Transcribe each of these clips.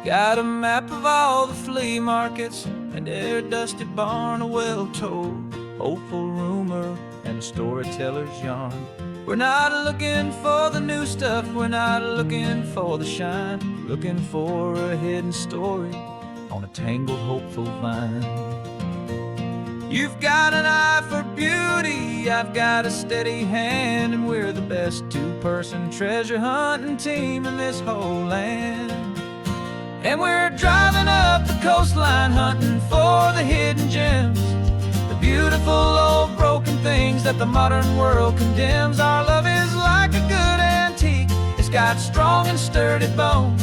Got a map of all the flea markets and every dusty barn, a well-told, hopeful rumor and a storyteller's yarn. We're not looking for the new stuff, we're not looking for the shine, looking for a hidden story on a tangled, hopeful vine. You've got an eye for beauty, I've got a steady hand, and we're the best two-person treasure hunting team in this whole land. And we're driving up the coastline hunting for the hidden gems, the beautiful old broken things that the modern world condemns. Our love is like a good antique, it's got strong and sturdy bones,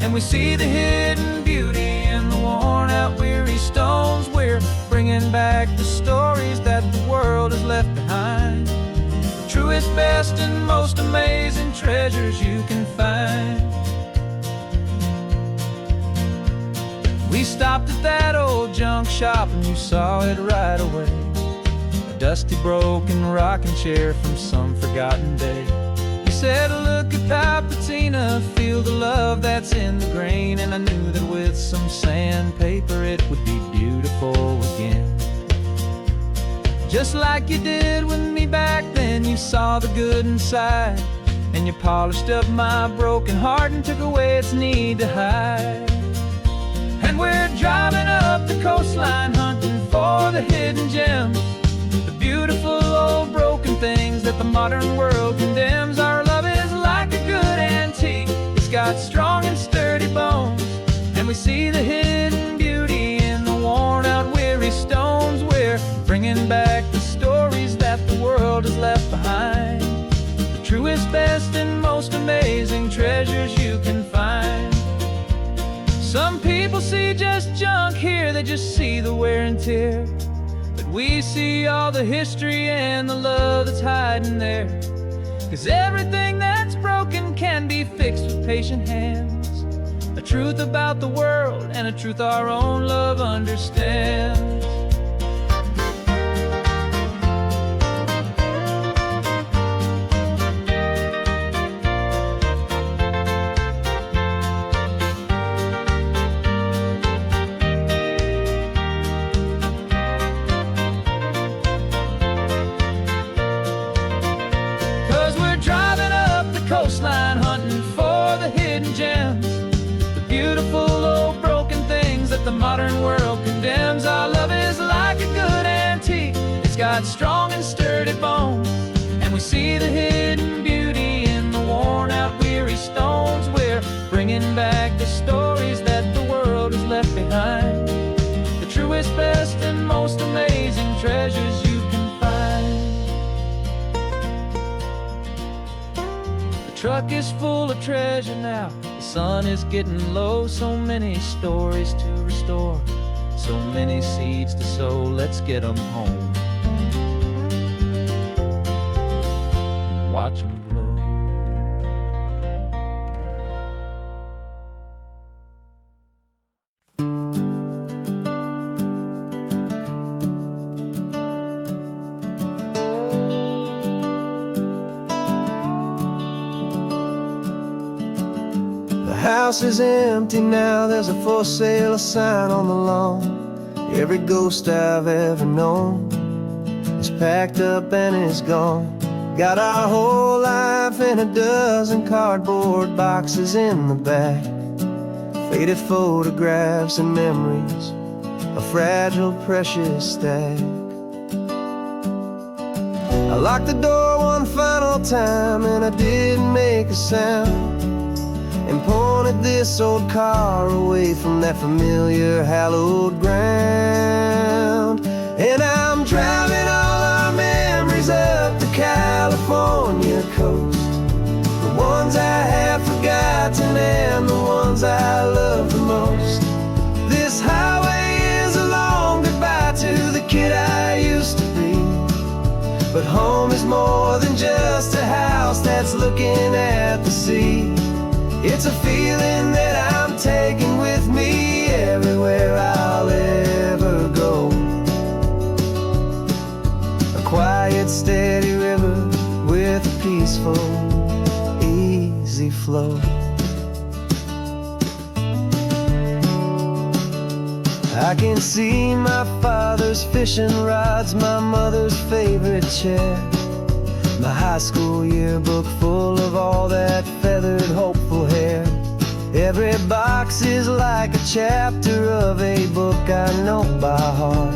and we see the hidden beauty in the worn out weary stones. We're bringing back the stories that the world has left behind, the truest, best, and most amazing treasures you can find. We stopped at that old junk shop and you saw it right away, a dusty, broken rocking chair from some forgotten day. You said, look at that patina, feel the love that's in the grain, and I knew that with some sandpaper it would be beautiful again. Just like you did with me back then, you saw the good inside, and you polished up my broken heart and took away its need to hide. And we're driving up the coastline hunting for the hidden gems, the beautiful old broken things that the modern world condemns. Our love is like a good antique, it's got strong and sturdy bones, and we see the hidden beauty in the worn out weary stones. We're bringing back the stories that the world has left behind, the truest, best, and most amazing treasures you can find. Some people see just junk here, they just see the wear and tear, but we see all the history and the love that's hiding there. 'Cause everything that's broken can be fixed with patient hands, a truth about the world and a truth our own love understands. Coastline hunting for the hidden gems, the beautiful old broken things that the modern world condemns. Our love is like a good antique, it's got strong and sturdy bones, and we see the hidden beauty in the worn out weary stones. We're bringing back the stories that the world has left behind, the truest, best, and most amazing treasures you can find. The truck is full of treasure now, the sun is getting low. So many stories to restore, so many seeds to sow. Let's get them home, watch them blow. The house is empty now, there's a for sale sign on the lawn. Every ghost I've ever known is packed up and is gone. Got our whole life in a dozen cardboard boxes in the back, faded photographs and memories, a fragile, precious stack. I locked the door one final time and I didn't make a sound, and pointed this old car away from that familiar hallowed ground. And I'm driving all our memories up the California coast, the ones I have forgotten and the ones I love the most. This highway is a long goodbye to the kid I used to be, but home is more than just a house that's looking at the sea. It's a feeling that I'm taking with me everywhere I'll ever go. A quiet, steady river with a peaceful, easy flow. I can see my father's fishing rods, my mother's favorite chair, my high school yearbook full of all that feathered, hopeful hair. Every box is like a chapter of a book I know by heart,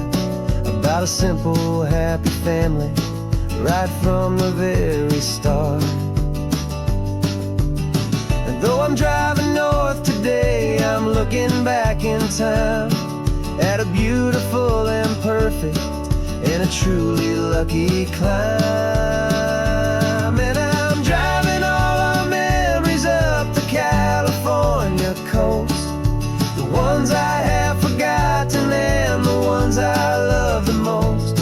about a simple, happy family, right from the very start. And though I'm driving north today, I'm looking back in time at a beautiful and perfect and a truly lucky climb. And I'm driving all our memories up the California coast, the ones I have forgotten and the ones I love the most.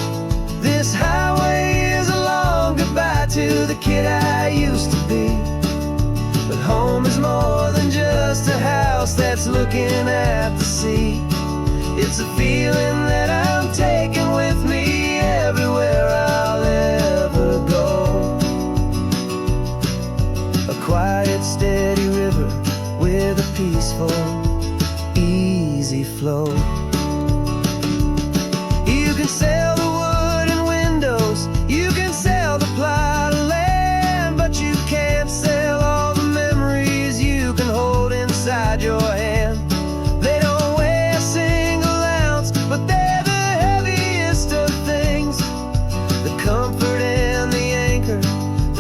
This highway is a long goodbye to the kid I used to be, but home is more than just a house that's looking at the sea. It's a feeling that I'm taking with me everywhere I'll ever go. A quiet, steady river with a peaceful, easy flow. You can sail the wooden windows, you can sail the plot of land, but you can't sail all the memories you can hold inside your hand. They don't weigh a single ounce, but they're the heaviest of things, the comfort and the anchor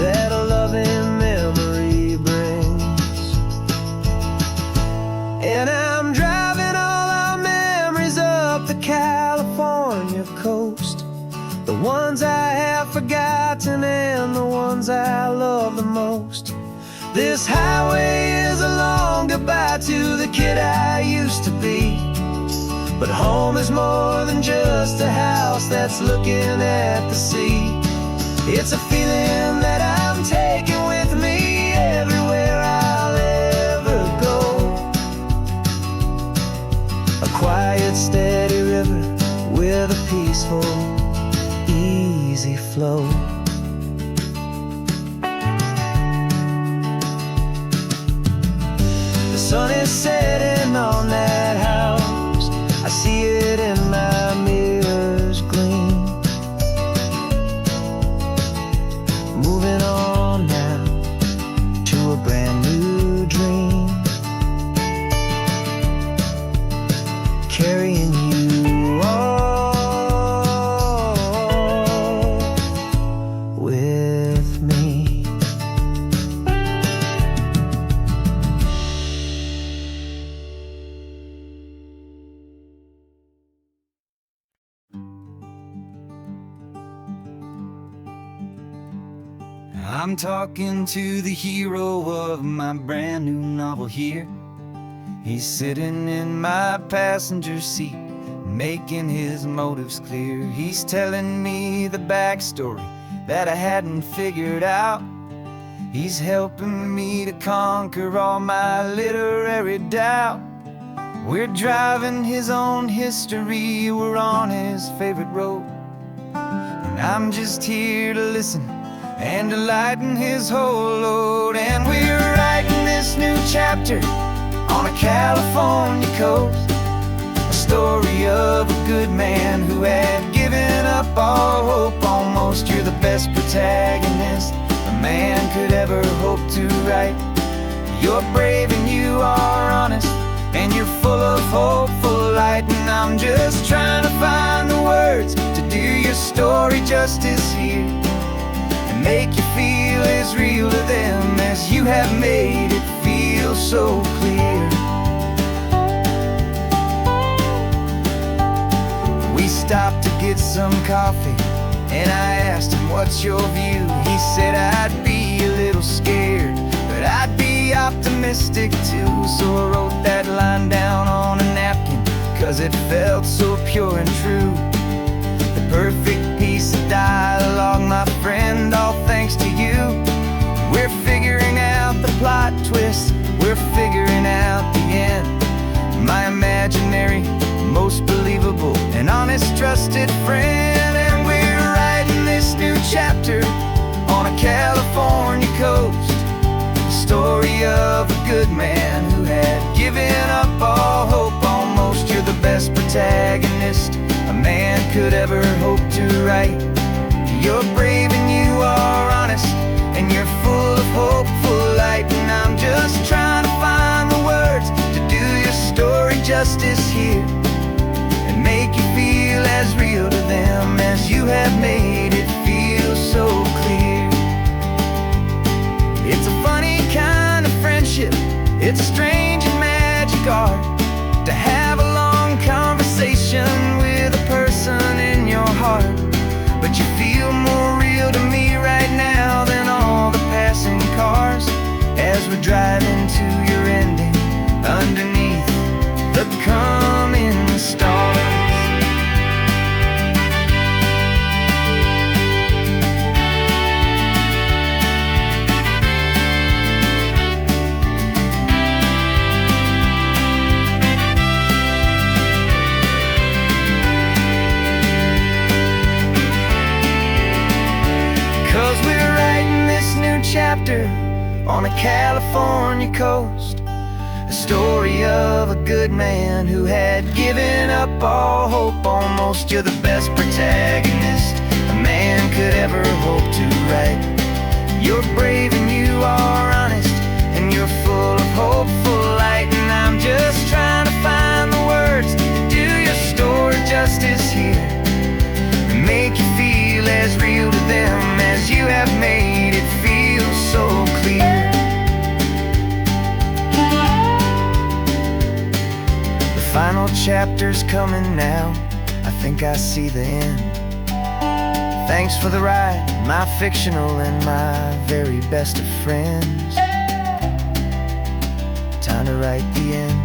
that a loving memory brings. And I'm driving all our memories up the California coast, the ones I have forgotten and the ones I love the most. This highway is a long goodbye to the kid I used to be, but home is more than just a house that's looking at the sea. It's a feeling that I'm taking with me everywhere I'll ever go. A quiet, steady river with a peaceful, easy flow. The sun is setting on that house, I see it in my mirror's gleam. Moving on now to a brand new dream, carrying you all with me. I'm talking to the hero of my brand new novel here. He's sitting in my passenger seat, making his motives clear. He's telling me the backstory that I hadn't figured out. He's helping me to conquer all my literary doubt. We're driving his own history, we're on his favorite road, and I'm just here to listen and to lighten his whole load. And we're writing this new chapter on a California coast, a story of a good man who had given up all hope almost. You're the best protagonist a man could ever hope to write. You're brave and you are honest, and you're full of hopeful light. And I'm just trying to find the words to do your story justice here, make you feel as real to them as you have made it feel so clear. We stopped to get some coffee, and I asked him, what's your view? He said, I'd be a little scared, but I'd be optimistic too. So I wrote that line down on a napkin, 'cause it felt so pure and true. The perfect piece of dialogue, my friend, all thanks to you. We're figuring out the plot twist, we're figuring out the end. My imaginary, most believable and honest trusted friend. And we're writing this new chapter on a California coast, the story of a good man who had given up all hope almost. You're the best protagonist a man could ever hope to write. You're brave and you are honest, and you're full of hopeful light. And I'm just trying to find the words to do your story justice here, and make you feel as real to them as you have made it feel so clear. It's a funny kind of friendship, it's a strange and magic art to have a long conversation with a person in your heart. But you feel more real to me right now than all the passing cars, as we're driving to your ending underneath the coming stars. 'Cause we're writing this new chapter on a California coast, a story of a good man who had given up all hope almost. You're the best protagonist a man could ever hope to write. You're brave and you are honest, and you're full of hopeful light. And I'm just trying to find the words to do your story justice here, and make you feel as real to them as you have made it feel so clear. The final chapter's coming now, I think I see the end. Thanks for the ride, my fictional and my very best of friends. Time to write the end.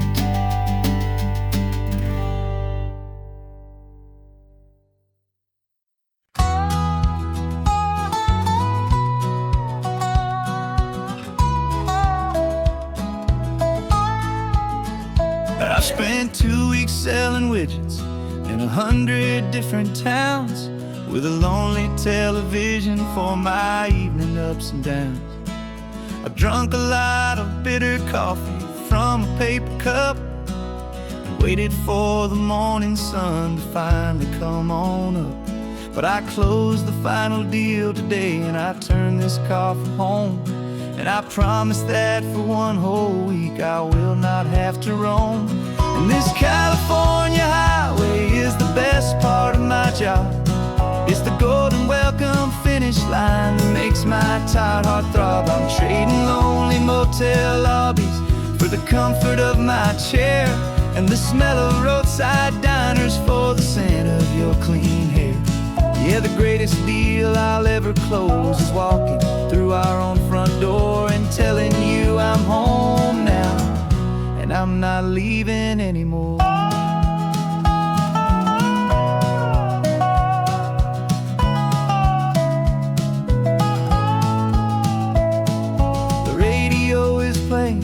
I spent 2 weeks selling widgets in 100 different towns, with a lonely television for my evening ups and downs. I drunk a lot of bitter coffee from a paper cup, and waited for the morning sun to finally come on up. But I closed the final deal today, and I turned this car from home. And I promise that for one whole week I will not have to roam. And this California highway is the best part of my job. It's the golden welcome finish line that makes my tired heart throb. I'm trading lonely motel lobbies for the comfort of my chair, and the smell of roadside diners for the scent of your clean hair. Yeah, the greatest deal I'll ever close is walking through our own front door and telling you I'm home now, and I'm not leaving anymore. The radio is playing,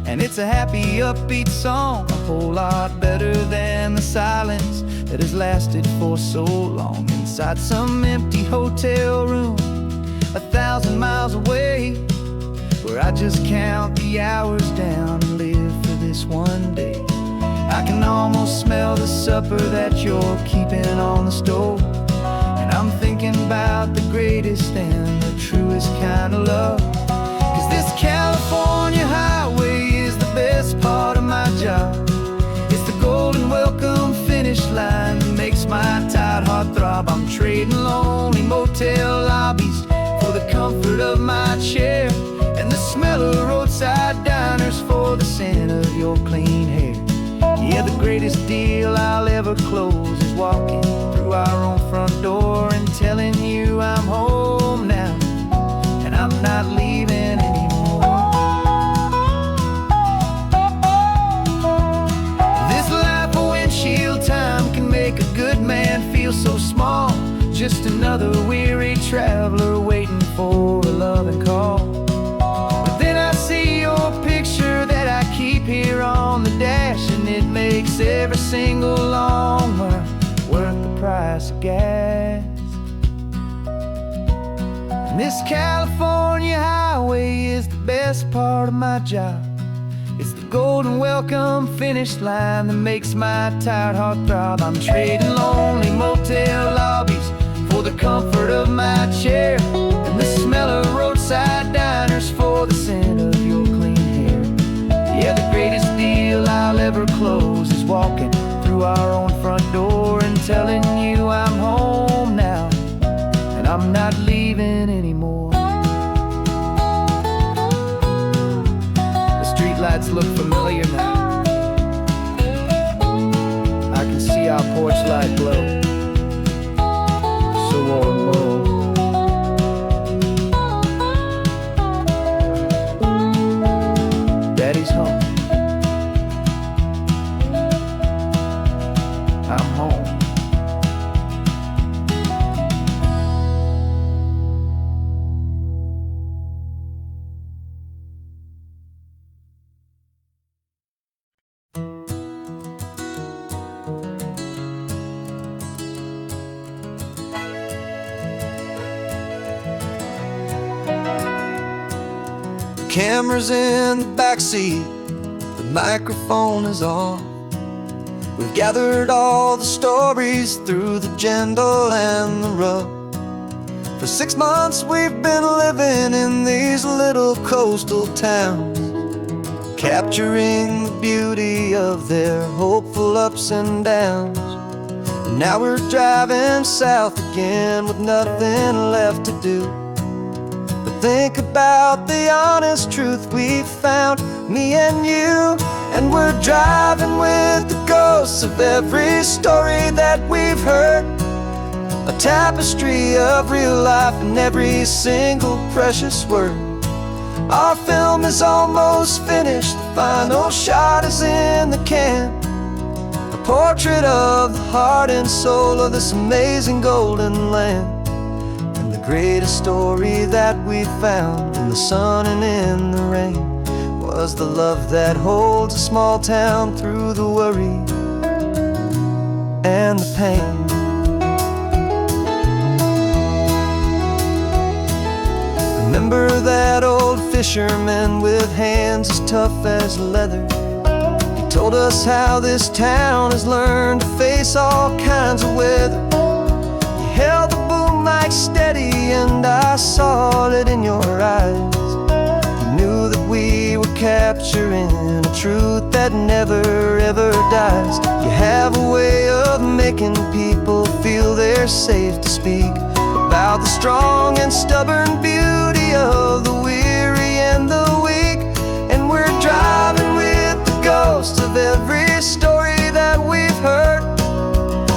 and it's a happy, upbeat song, a whole lot better than the silence that has lasted for so long. Inside some empty hotel room 1,000 miles away, where I just count the hours down and live for this one day. I can almost smell the supper that you're keeping on the stove, and I'm thinking about the greatest and the truest kind of love. 'Cause this California highway is the best part of my job. It's the golden welcome finish line that makes my tired heart throb. I'm trading lonely motel lobbies for the comfort of my chair, and the smell of roadside diners for the scent of your clean hair. Yeah, the greatest deal I'll ever close is walking through our own front door and telling you I'm home now, and I'm not leaving anymore. This life of windshield time can make a good man feel so small, just another weary traveler waiting for a loving call. But then I see your picture that I keep here on the dash, and it makes every single long mile worth the price of gas. And this California highway is the best part of my job. It's the golden welcome finish line that makes my tired heart throb. I'm trading lonely motel lobbies for the comfort of my chair, and the smell of roadside diners for the scent of your clean hair. Yeah, the greatest deal I'll ever close is walking through our own front door and telling you I'm home now, and I'm not leaving anymore. The streetlights look familiar now. I can see our porch light glow, so warm, low. Daddy's home. I'm home. Camera's in the backseat, the microphone is on. We've gathered all the stories through the gentle and the rough. For 6 months we've been living in these little coastal towns, capturing the beauty of their hopeful ups and downs. And now we're driving south again with nothing left to do. Think about the honest truth we found, me and you. And we're driving with the ghosts of every story that we've heard, a tapestry of real life and every single precious word. Our film is almost finished, the final shot is in the can, a portrait of the heart and soul of this amazing golden land. Greatest story that we found in the sun and in the rain was the love that holds a small town through the worry and the pain. Remember that old fisherman with hands as tough as leather? He told us how this town has learned to face all kinds of weather. He held the boom mic steady and I saw it in your eyes. You knew that we were capturing a truth that never ever dies. You have a way of making people feel they're safe to speak about the strong and stubborn beauty of the weary and the weak. And we're driving with the ghosts of every story that we've heard,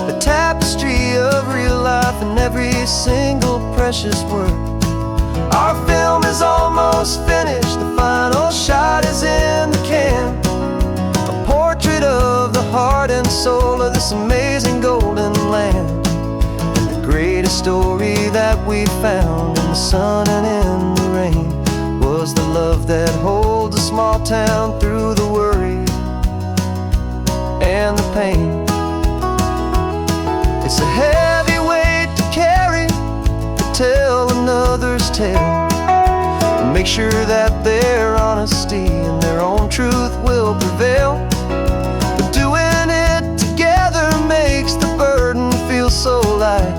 the tapestry of real life and every single precious word. Our film is almost finished, the final shot is in the can, a portrait of the heart and soul of this amazing golden land. And the greatest story that we found in the sun and in the rain was the love that holds a small town through the worry and the pain. It's a heavy weight to carry, to tell another's tale, and make sure that their honesty and their own truth will prevail. But doing it together makes the burden feel so light.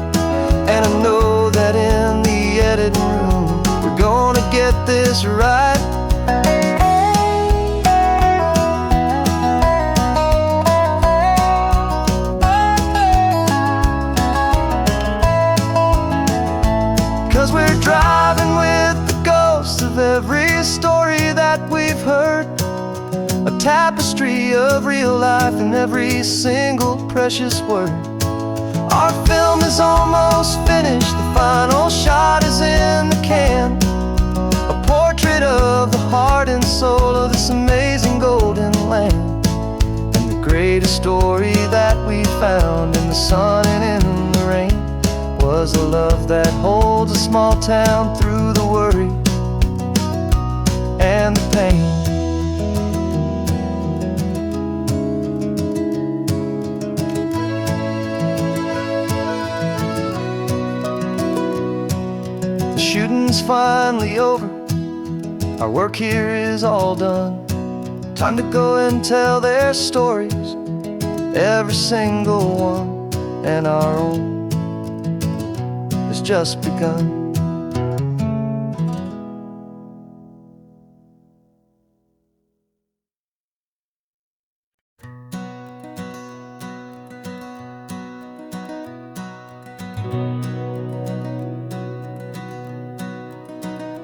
And I know that in the editing room we're gonna get this right. 'Cause we're driving with the ghosts of every story that we've heard, a tapestry of real life and every single precious word. Our film is almost finished, the final shot is in the can, a portrait of the heart and soul of this amazing golden land. And the greatest story that we found in the sun and in the rain was the love that holds a small town through the worry and the pain. The shooting's finally over, our work here is all done. Time to go and tell their stories, every single one, and our own has just begun.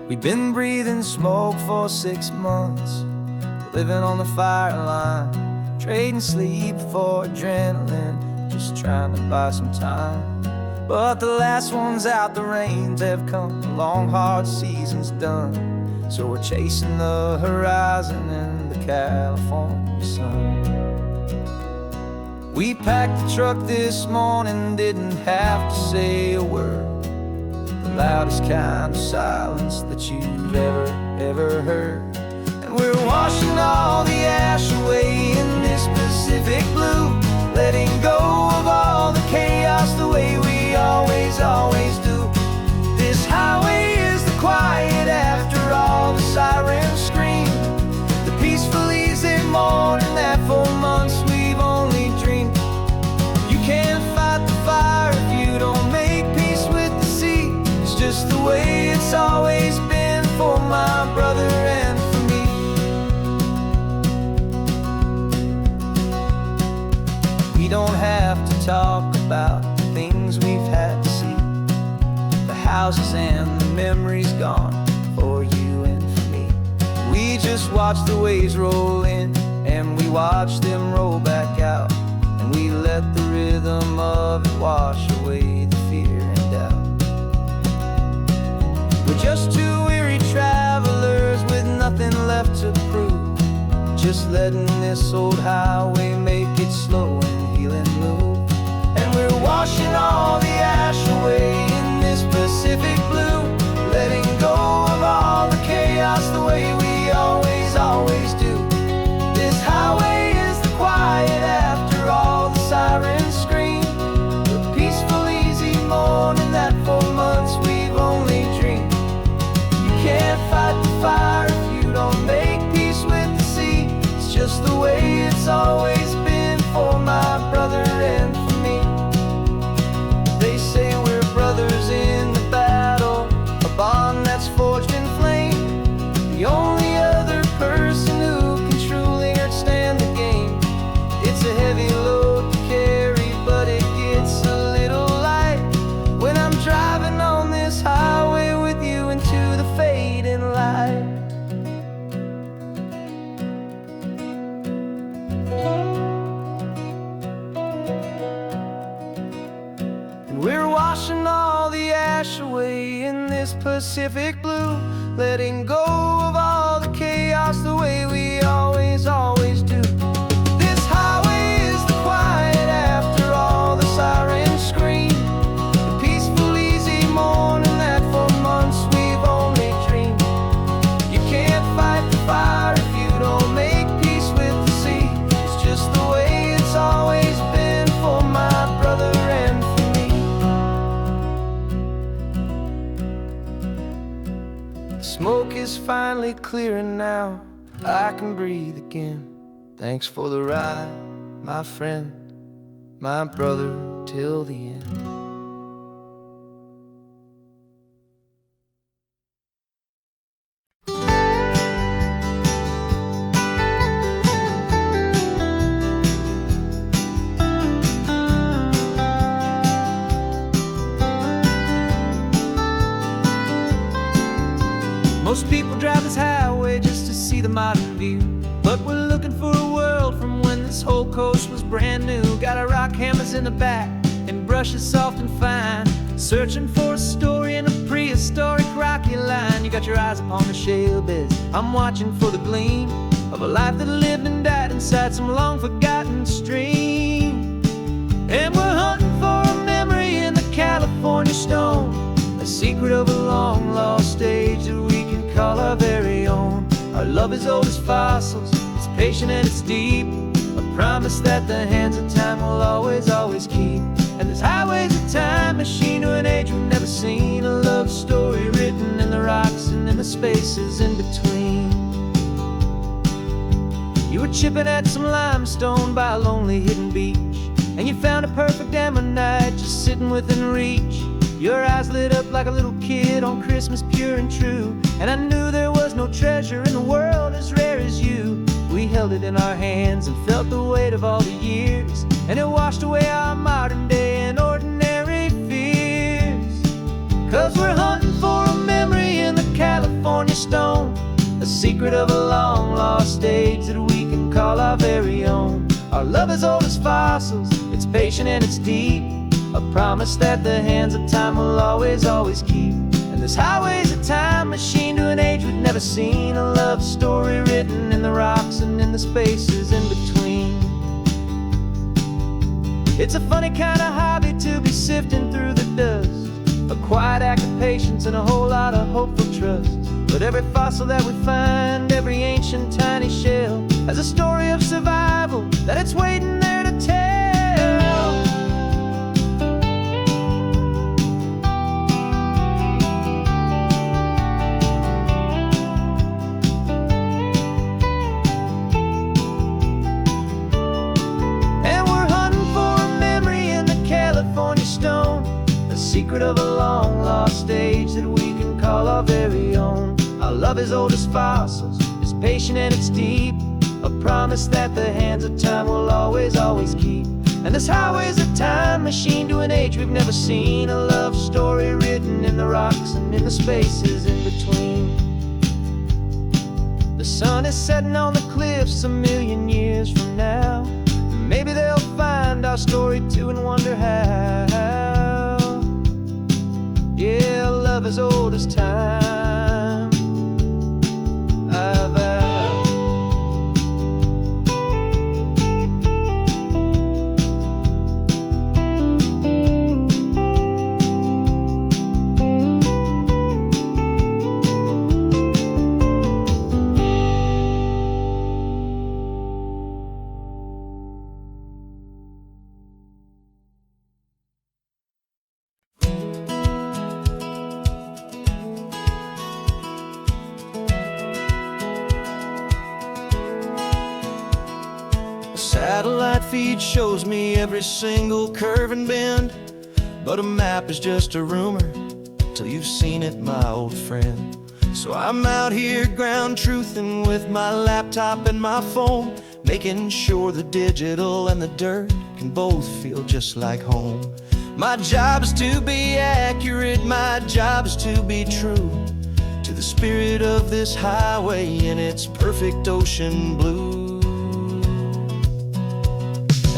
We've been breathing smoke for 6 months, living on the fire line, trading sleep for adrenaline, just trying to buy some time. But the last one's out, the rains have come, the long hard season's done. So we're chasing the horizon in the California sun. We packed the truck this morning, didn't have to say a word. The loudest kind of silence that you've ever heard. And we're washing all the ash away in this Pacific blue, letting go of all the chaos the way we always do. This highway is the quiet after all the sirens scream, the peaceful easy morning that for months we've only dreamed. You can't fight the fire if you don't make peace with the sea. It's just the way it's always been for my brother and for me. We don't have to talk about the things we've had to see, the houses and the memories gone for you and for me. We just watch the waves roll in, and we watch them roll back out, and we let the rhythm of it wash away the fear and doubt. We're just two weary travelers with nothing left to prove, just letting this old highway make it slow and healing move. And we're washing all the ash away in this Pacific blue, letting go of all the chaos the way we always do. This highway is the quiet after all the sirens scream, the peaceful easy morning that for months we've only dreamed. You can't fight the fire if you don't make peace with the sea. It's just the way it's always been for my brother and for me. They say we're brothers in the battle, a bond that's forged in flame. The only other person who can truly understand the game. It's a heavy load to carry, but it gets a little light when I'm driving on this highway with you into the fading light. We're washing all the ash away in this Pacific blue, letting go of all the chaos the way we always do. This highway is the quiet after all the sirens scream, the peaceful easy morning that for months we've only dreamed. You can't fight the fire if you don't make peace with the sea. It's just the way it's always been for my brother and for me. The smoke is finally clearing now, I can breathe again. Thanks for the ride, my friend, my brother, till the end. Most people drive this highway just to see the modern view, but we're looking for a world from when this whole coast was brand new. Got our rock hammers in the back and brushes soft and fine, searching for a story in a prehistoric rocky line. You got your eyes upon the shale beds, I'm watching for the gleam of a life that lived and died inside some long forgotten stream. And we're hunting for a memory in the California stone, a secret of a long lost age that we can call our very own. Our love is old as fossils, it's patient and it's deep, a promise that the hands of time will always keep. And this highway's a time machine to an age we've never seen, a love story written in the rocks and in the spaces in between. You were chipping at some limestone by a lonely hidden beach, and you found a perfect ammonite just sitting within reach. Your eyes lit up like a little kid on Christmas, pure and true, and I knew there was no treasure in the world as rare as you. We held it in our hands and felt the weight of all the years, and it washed away our modern day and ordinary fears. 'Cause we're hunting for a memory in the California stone, a secret of a long lost age that we can call our very own. Our love is old as fossils, it's patient and it's deep, a promise that the hands of time will always, always keep. And this highway's a time machine to an age we've never seen, a love story written in the rocks and in the spaces in between. It's a funny kind of hobby to be sifting through the dust, a quiet act of patience and a whole lot of hopeful trust. But every fossil that we find, every ancient tiny shell, has a story of survival that it's waiting there to tell. And we're hunting for a memory in the California stone, a secret of a long lost age that we can call our very own. Our love is old as fossils, it's patient and it's deep, a promise that the hands of time will always, always keep. And this highway's a time machine to an age we've never seen, a love story written in the rocks and in the spaces in between. The sun is setting on the cliffs a million years from now, maybe they'll find our story too and wonder how. Yeah, love is old as time. Satellite feed shows me every single curve and bend, but a map is just a rumor till you've seen it, my old friend. So I'm out here ground truthing with my laptop and my phone, making sure the digital and the dirt can both feel just like home. My job is to be accurate, my job is to be true to the spirit of this highway in its perfect ocean blue.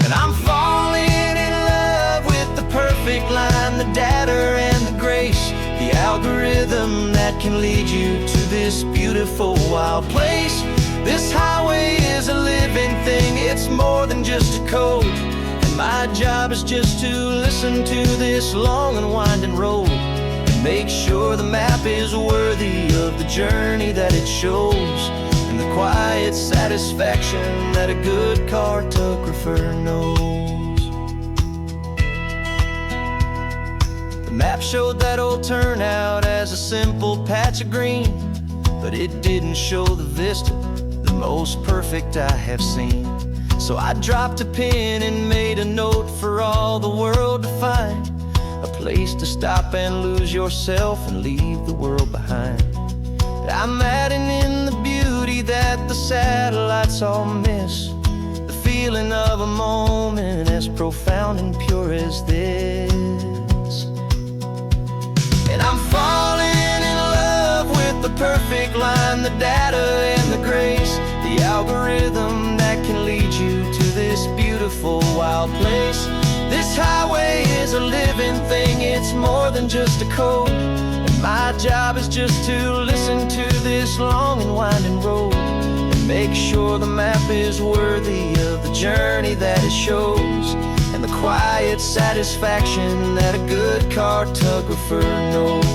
And I'm falling in love with the perfect line, the data and the grace, the algorithm that can lead you to this beautiful wild place. This highway is a living thing, it's more than just a code, and my job is just to listen to this long and winding road and make sure the map is worthy of the journey that it shows, and the quiet satisfaction that a good cartographer knows. The map showed that old turnout as a simple patch of green, but it didn't show the vista, the most perfect I have seen. So I dropped a pin and made a note for all the world to find, a place to stop and lose yourself and leave the world behind. I'm adding in the beauty that the satellites all miss, the feeling of a moment as profound and pure as this. And I'm falling in love with the perfect line, the data and the grace, the algorithm that can lead you to this beautiful wild place. This highway is a living thing, it's more than just a code, and my job is just to listen to this long and winding road and make sure the map is worthy of the journey that it shows, and the quiet satisfaction that a good cartographer knows.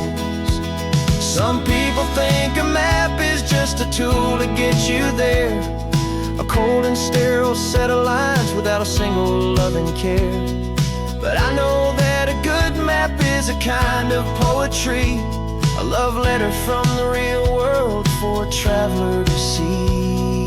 Some people think a map is just a tool to get you there, a cold and sterile set of lines without a single loving care. But I know that a good map is a kind of poetry, a love letter from the real world for a traveler to see.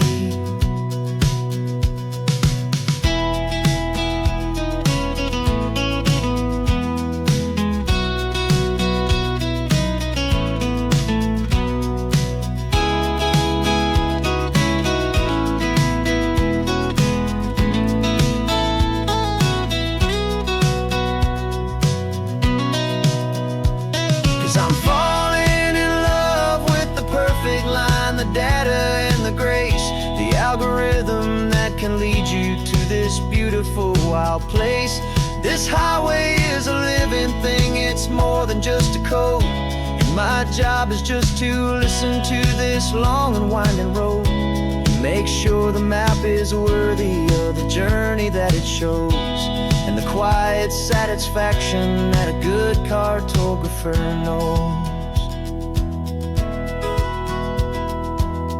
algorithm that can lead you to this beautiful wild place. This highway is a living thing, it's more than just a code. And my job is just to listen to this long and winding road, and make sure the map is worthy of the journey that it shows, and the quiet satisfaction that a good cartographer knows.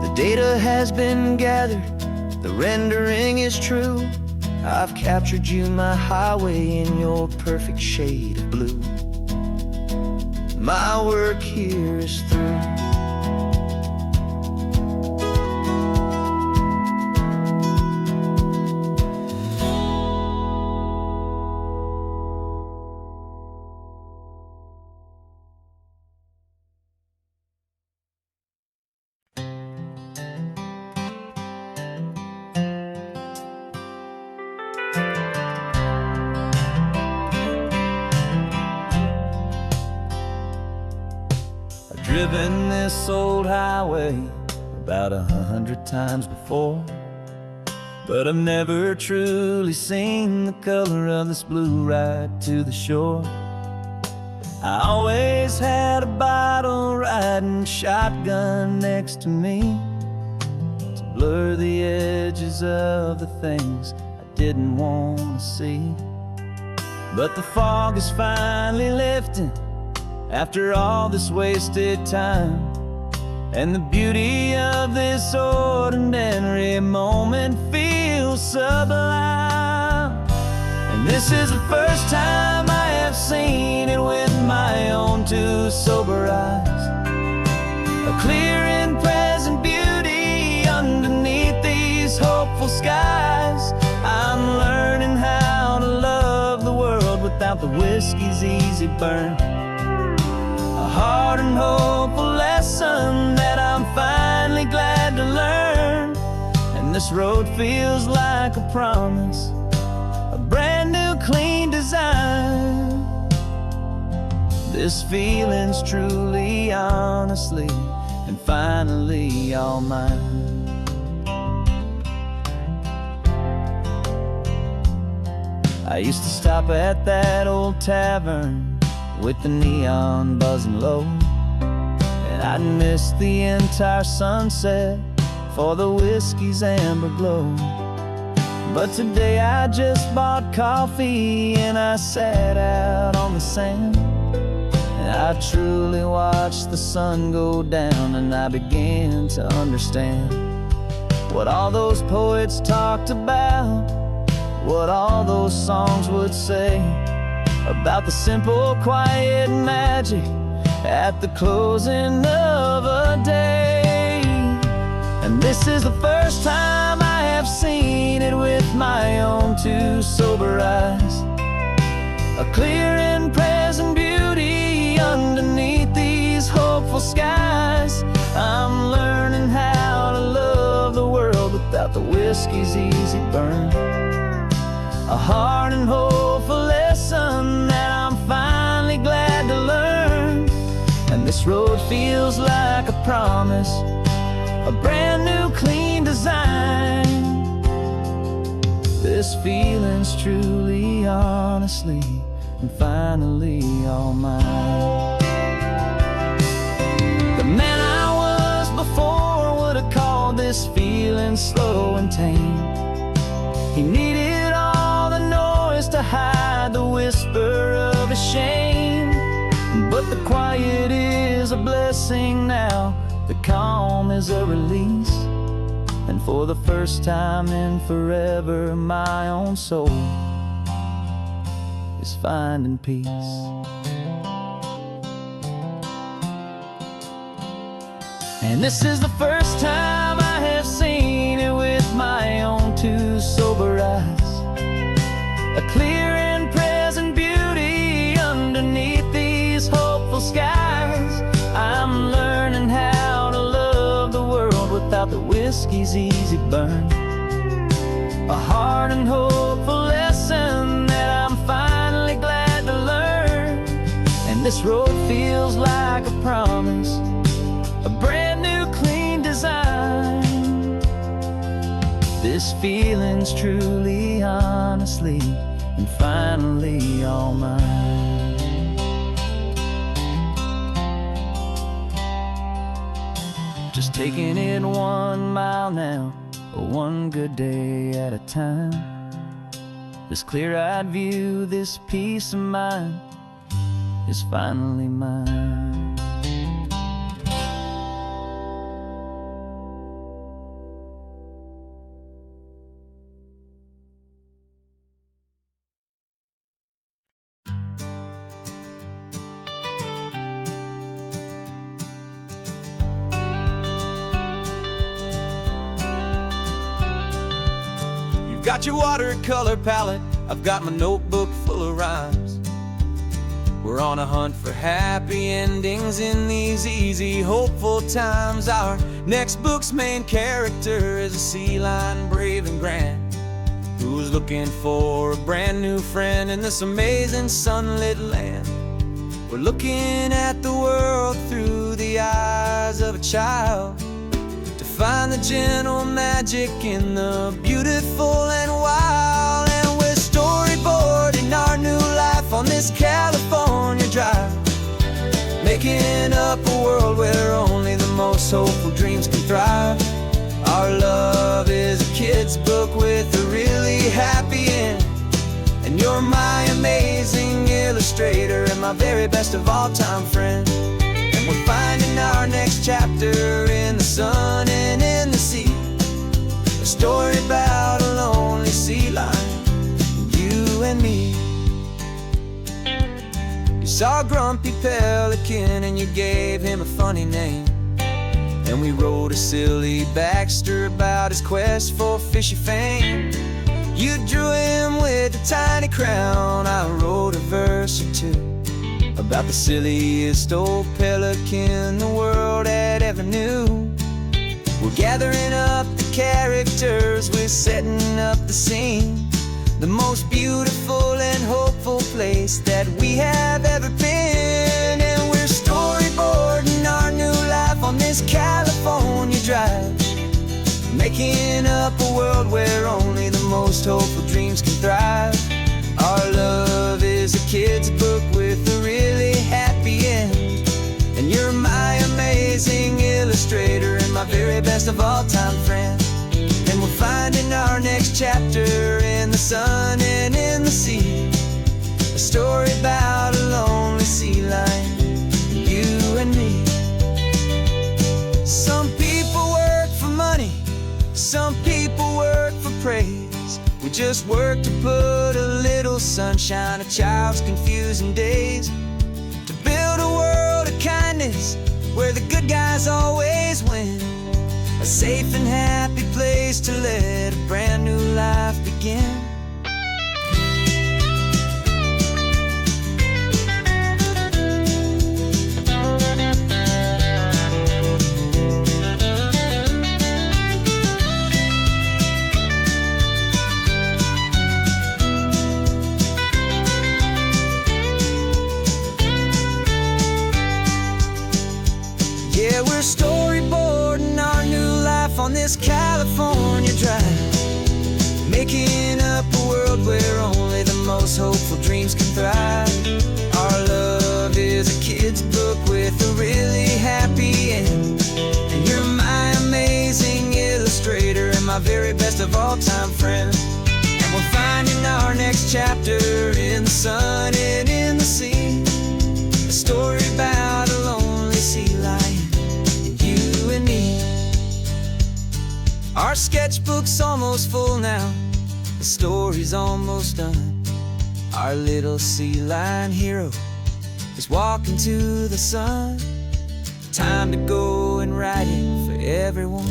The data has been gathered, the rendering is true. I've captured you, my highway, in your perfect shade of blue. My work here is through. Driven this old highway about 100 times before, but I've never truly seen the color of this blue right to the shore. I always had a bottle riding shotgun next to me to blur the edges of the things I didn't want to see. But the fog is finally lifting after all this wasted time, and the beauty of this ordinary moment feels sublime. And this is the first time I have seen it with my own two sober eyes, a clear and present beauty underneath these hopeful skies. I'm learning how to love the world without the whiskey's easy burn, a hard and hopeful lesson that I'm finally glad to learn. And this road feels like a promise, a brand new clean design. This feeling's truly, honestly, and finally all mine. I used to stop at that old tavern with the neon buzzing low, and I'd miss the entire sunset for the whiskey's amber glow. But today I just bought coffee and I sat out on the sand, and I truly watched the sun go down, and I began to understand what all those poets talked about, what all those songs would say about the simple, quiet magic at the closing of a day. And this is the first time I have seen it with my own two sober eyes, a clear and present beauty underneath these hopeful skies. I'm learning how to love the world without the whiskey's easy burn, a hard and hopeful lesson that I'm finally glad to learn. And this road feels like a promise, a brand new clean design. This feeling's truly, honestly, and finally all mine. The man I was before would have called this feeling slow and tame. He needed all the noise to hide the whisper of his shame. But the quiet is a blessing now, the calm is a release, and for the first time in forever my own soul is finding peace. And this is the first time I have seen it with my own two sober eyes, a clear and present beauty underneath these hopeful skies. I'm learning how to love the world without the whiskey's easy burn, a hard and hopeful lesson that I'm finally glad to learn. And this road feels like a promise, a brand new clean design. This feeling's truly, honestly, and finally all mine. Just taking it 1 mile now, one good day at a time. This clear-eyed view, this peace of mind is finally mine. Got your watercolor palette, I've got my notebook full of rhymes. We're on a hunt for happy endings in these easy, hopeful times. Our next book's main character is a sea lion, brave and grand, who's looking for a brand new friend in this amazing sunlit land. We're looking at the world through the eyes of a child, find the gentle magic in the beautiful and wild. And we're storyboarding our new life on this California drive, making up a world where only the most hopeful dreams can thrive. Our love is a kid's book with a really happy end, and you're my amazing illustrator and my very best of all time friend. We're finding our next chapter in the sun and in the sea, a story about a lonely sea lion, you and me. You saw a grumpy pelican and you gave him a funny name, and we wrote a silly Baxter about his quest for fishy fame. You drew him with a tiny crown, I wrote a verse or two about the silliest old pelican the world had ever knew. We're gathering up the characters, we're setting up the scene, the most beautiful and hopeful place that we have ever been. And we're storyboarding our new life on this California drive, making up a world where only the most hopeful dreams can thrive. Our love is a kid's book with a really happy end, and you're my amazing illustrator and my very best of all time friend. And we're finding our next chapter in the sun and in the sea, a story about a lonely sea lion, you and me. Some people work for money, some people work for praise. We just work to put a little sunshine in a child's confusing days, to build a world of kindness where the good guys always win, a safe and happy place to let a brand new life begin. Yeah, we're storyboarding our new life on this California drive, making up a world where only the most hopeful dreams can thrive. Our love is a kid's book with a really happy end, and you're my amazing illustrator and my very best of all time friend. And we're finding our next chapter in the sun and in the sea, a story about a lonely sea lion, you and me. Our sketchbook's almost full now, the story's almost done. Our little sea lion hero is walking to the sun. Time to go and write it for everyone.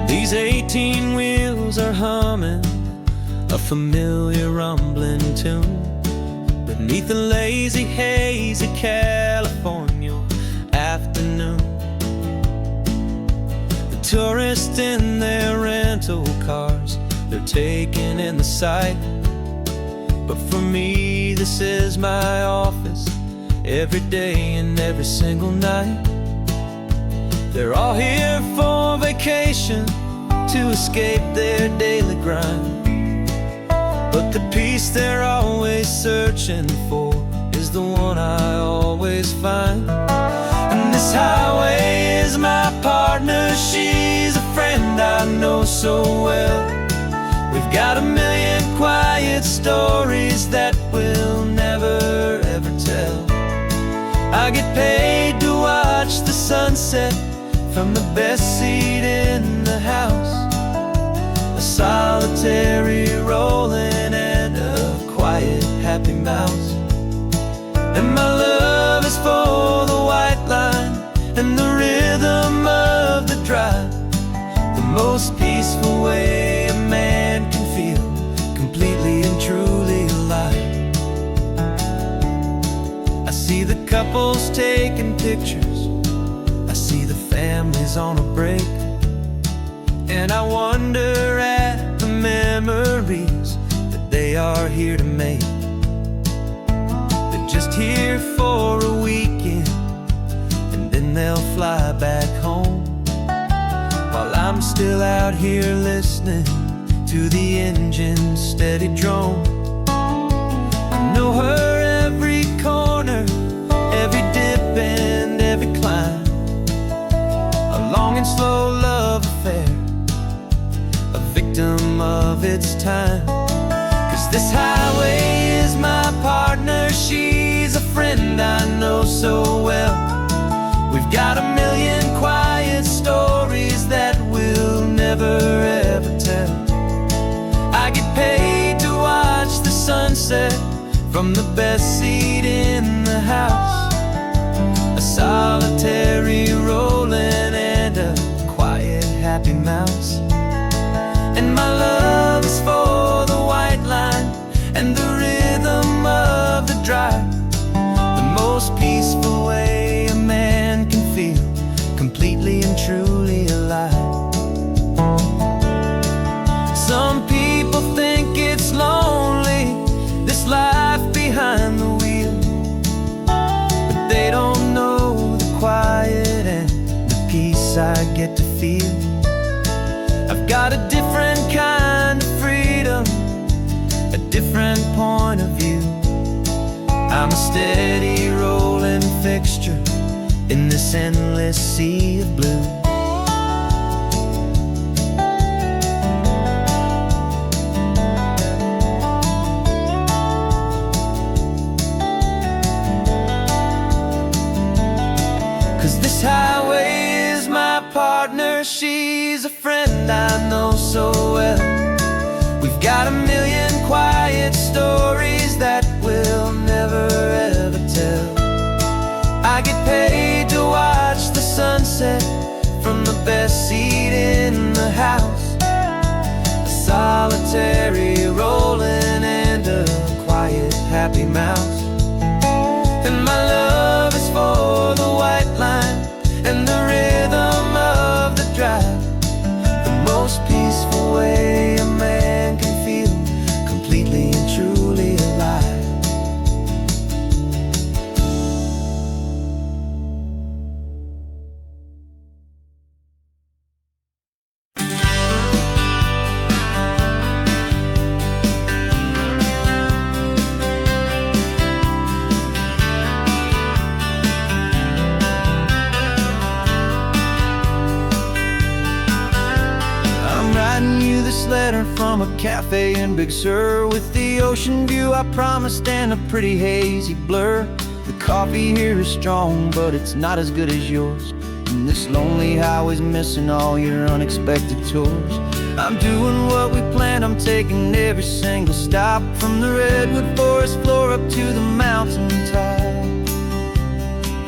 These 18 wheels are humming a familiar rumbling tune beneath the lazy haze of California afternoon. tourists in their rental cars, they're taking in the sight. But for me, this is my office, every day and every single night. They're all here for vacation, to escape their daily grind. But the peace they're always searching for is the one I always find. And this highway is my partner, she's a friend I know so well. We've got a million quiet stories that we'll never ever tell. I get paid to watch the sunset from the best seat in the house. A solitary rolling and a quiet happy mouse. And my love is for the white line and the rhythm of the drive. The most peaceful way a man can feel completely and truly alive. I see the couples taking pictures, I see the families on a break, and I wonder at the memories that they are here to make. They're just here for a weekend, and then they'll fly back home, while I'm still out here listening to the engine's steady drone. I know her every corner, every dip and every climb. A long and slow love affair, a victim of its time. 'Cause this highway is my partner, she's a friend I know so well. We've got a million quiet stories that we'll never ever tell. I get paid to watch the sunset from the best seat in the house. A solitary rolling and a quiet happy mouse. And my love is for the white line and the rhythm of the drive. The most peaceful way a man can feel completely and truly alive. Some people think it's lonely, this life behind the wheel, but they don't know the quiet and the peace I get to feel. I've got a different kind of freedom, a different point of view. I'm a steady rolling fixture in this endless sea of blue. 'Cause this highway is my partner, she's a friend I know so well. We've got a million quiet stories that we'll never ever tell. I get paid to watch the sunset from the best seat in the house. A solitary rolling and a quiet happy mouse. And my love is for the white line and the rhythm of the drive. The most peaceful way a man can feel completely and truly alive. Letter from a cafe in Big Sur, with the ocean view I promised and a pretty hazy blur. The coffee here is strong, but it's not as good as yours. And this lonely highway's missing all your unexpected tours. I'm doing what we planned, I'm taking every single stop, from the redwood forest floor up to the mountain top.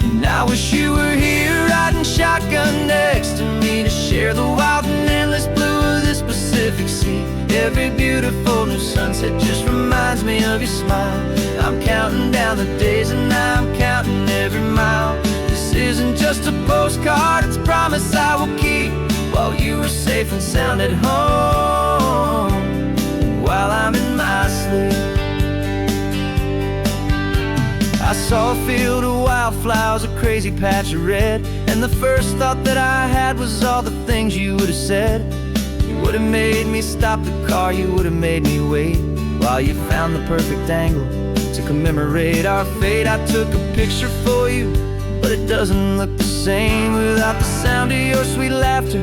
And I wish you were here riding shotgun next to me, to share the wild and endless blue of this Pacific Sea. Every beautiful new sunset just reminds me of your smile. I'm counting down the days and I'm counting every mile. This is isn't just a postcard, it's a promise I will keep while you are safe and sound at home, while I'm in my sleep. I saw a field of wildflowers, a crazy patch of red, and the first thought that I had was all the things you would have said. You would have made me stop the car, you would have made me wait while you found the perfect angle to commemorate our fate. I took a picture for you, but it doesn't look the same without the sound of your sweet laughter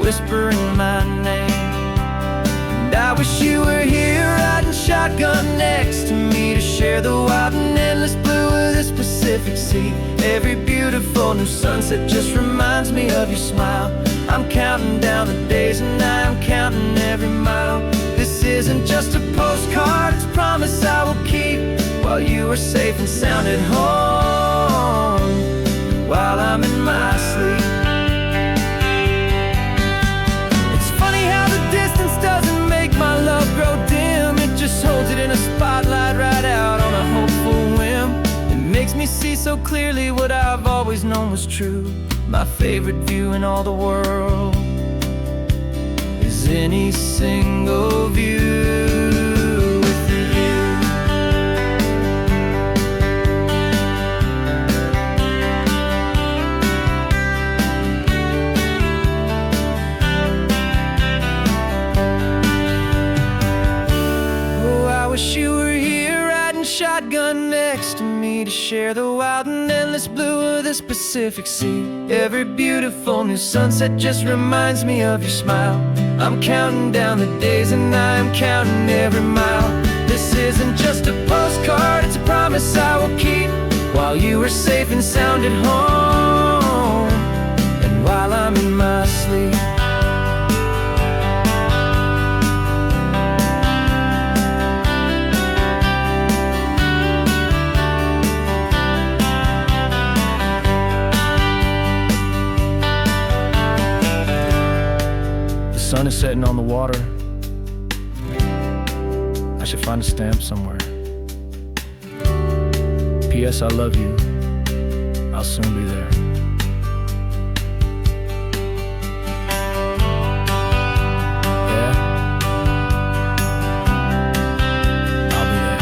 whispering my name. And I wish you were here riding shotgun next to me to share the wild and endless blue of this Pacific Sea. Every beautiful new sunset just reminds me of your smile. I'm counting down the days and I'm counting every mile. This isn't just a postcard, it's a promise I will keep while you are safe and sound at home, while I'm in my sleep. It's funny how the distance doesn't make my love grow dim. It just holds it in a spotlight right out on a hopeful whim. It makes me see so clearly what I've always known was true. My favorite view in all the world is any single view with you. Oh, I wish you were here riding shotgun next to me to share the wild and endless blue of this Pacific Sea. Every beautiful new sunset just reminds me of your smile. I'm counting down the days and I'm counting every mile. This isn't just a postcard, it's a promise I will keep while you are safe and sound at home, and while I'm in my sleep. The sun is setting on the water. I should find a stamp somewhere. P.S. I love you. I'll soon be there. Yeah? I'll be there.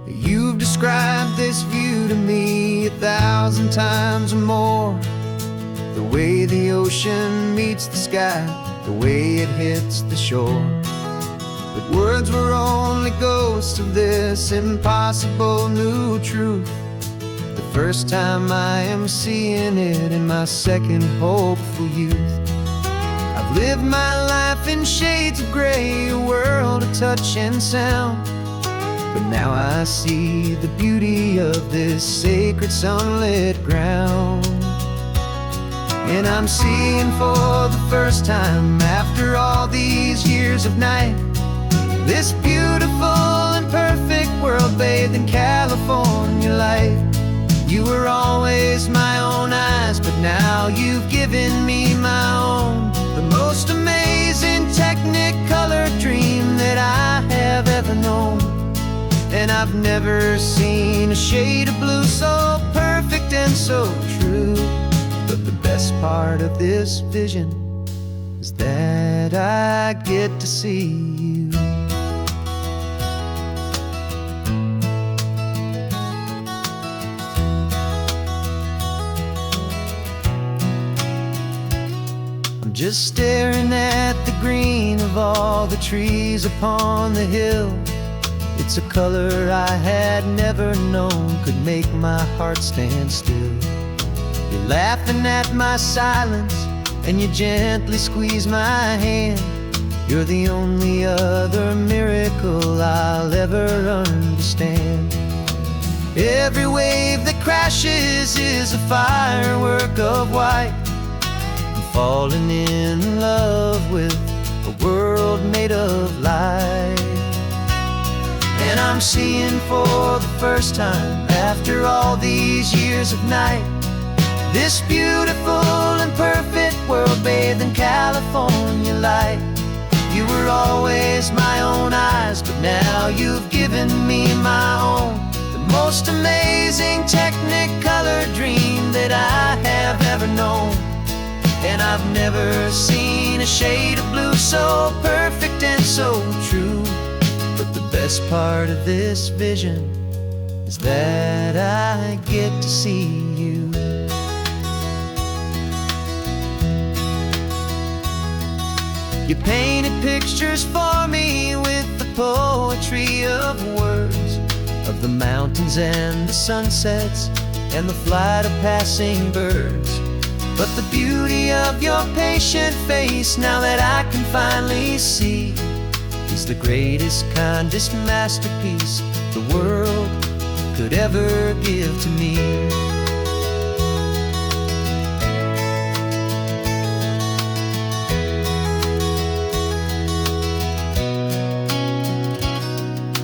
You've described this view to me 1,000 times or more. The way the ocean meets the sky, the way it hits the shore. But words were only ghosts of this impossible new truth. The first time I am seeing it in my second hopeful youth. I've lived my life in shades of gray, a world of touch and sound. But now I see the beauty of this sacred sunlit ground. And I'm seeing for the first time after all these years of night, this beautiful and perfect world bathed in California light. You were always my own eyes, but now you've given me my own. The most amazing technicolor dream that I have ever known. And I've never seen a shade of blue so perfect and so true. But the best part of this vision is that I get to see you. I'm just staring at the green of all the trees upon the hill. It's a color I had never known could make my heart stand still. You're laughing at my silence and you gently squeeze my hand. You're the only other miracle I'll ever understand. Every wave that crashes is a firework of white. I'm falling in love with a a world made of light. And I'm seeing for the first time, after all these years of night, this beautiful and perfect world bathed in California light. You were always my own eyes, but now you've given me my own, the most amazing technicolor dream that I have ever known. And I've never seen a shade of blue so perfect and so true. But the best part of this vision is that I get to see you. You painted pictures for me with the poetry of words, of the mountains and the sunsets and the flight of passing birds. But the beauty of your patient face, now that I can finally see, is the greatest, kindest masterpiece the world could ever give to me.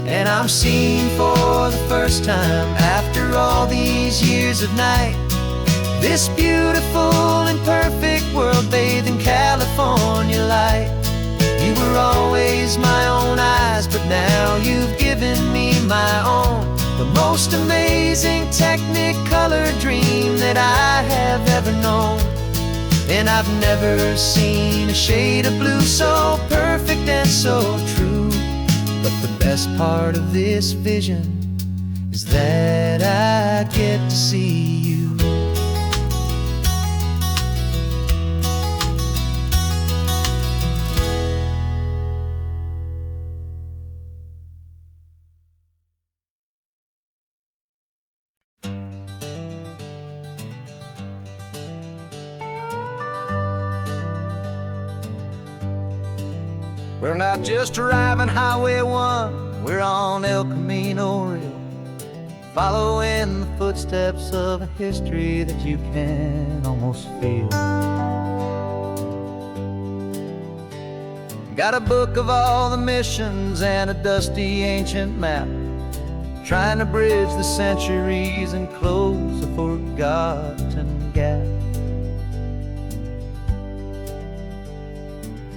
And I'm seeing for the first time, after all these years of night, this beautiful and perfect world bathed in California light. You were always my own eyes, but now you've given me my own, the most amazing technicolor dream that I have ever known. And I've never seen a shade of blue so perfect and so true. But the best part of this vision is that I get to see you. We're not just driving Highway 1, we're on El Camino Real, following the footsteps of a history that you can almost feel. Got a book of all the missions and a dusty ancient map, trying to bridge the centuries and close a forgotten gap.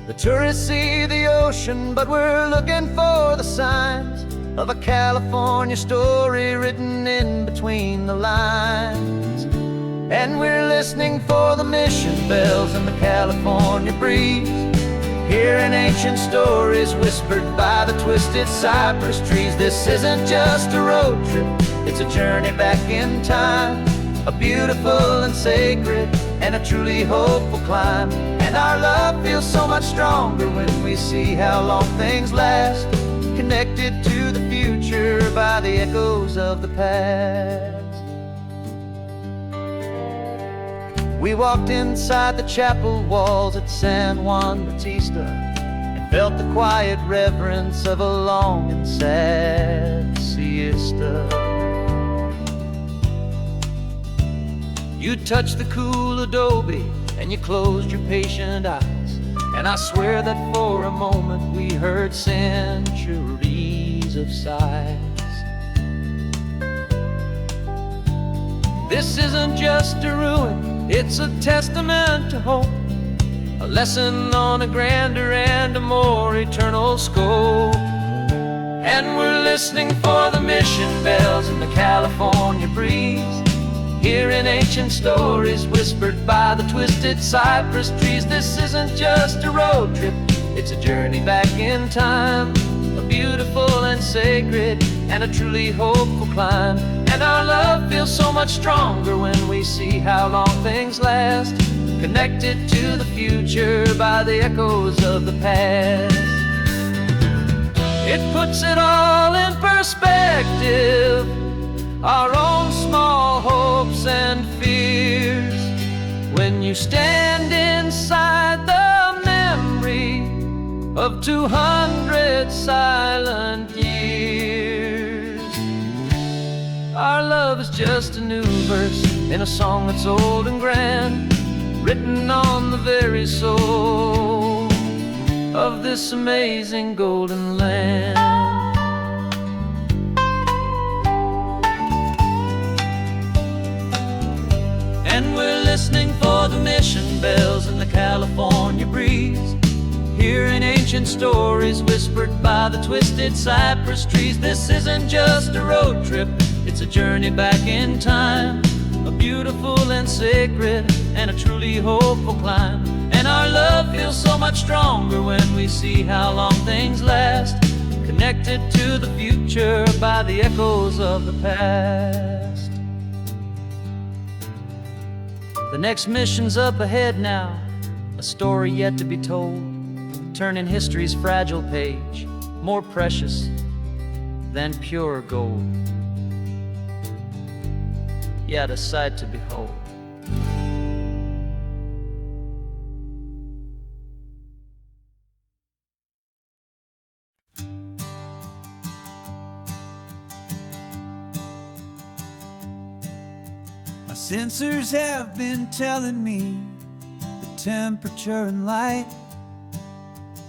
The tourists see the ocean, but we're looking for the signs of a California story written in between the lines. And we're listening for the mission bells in the California breeze, hearing ancient stories whispered by the twisted cypress trees. This isn't just a road trip, it's a journey back in time, a beautiful and sacred and a truly hopeful climb. And our love feels so much stronger when we see how long things last, connected to the future by the echoes of the past. We walked inside the chapel walls at San Juan Bautista and felt the quiet reverence of a long and sad siesta. You touched the cool adobe and you closed your patient eyes, and I swear that for a moment we heard centuries of sighs. This isn't just a ruin, it's a testament to hope, a lesson on a grander and a more eternal scope. And we're listening for the mission bells in the California breeze, hearing ancient stories whispered by the twisted cypress trees. This isn't just a road trip, it's a journey back in time, a beautiful and sacred and a truly hopeful climb. And our love feels so much stronger when we see how long things last, connected to the future by the echoes of the past. It puts it all in perspective, our own small hopes and fears, when you stand inside the memory of 200 silent years. Our love is just a new verse in a song that's old and grand, written on the very soul of this amazing golden land. And we're listening for the mission bells in the California breeze, hearing ancient stories whispered by the twisted cypress trees. This isn't just a road trip, it's a journey back in time, a beautiful and sacred and a truly hopeful climb. And our love feels so much stronger when we see how long things last, connected to the future by the echoes of the past. The next mission's up ahead now, a story yet to be told, turning history's fragile page more precious than pure gold. Yet a sight to behold. My sensors have been telling me the temperature and light,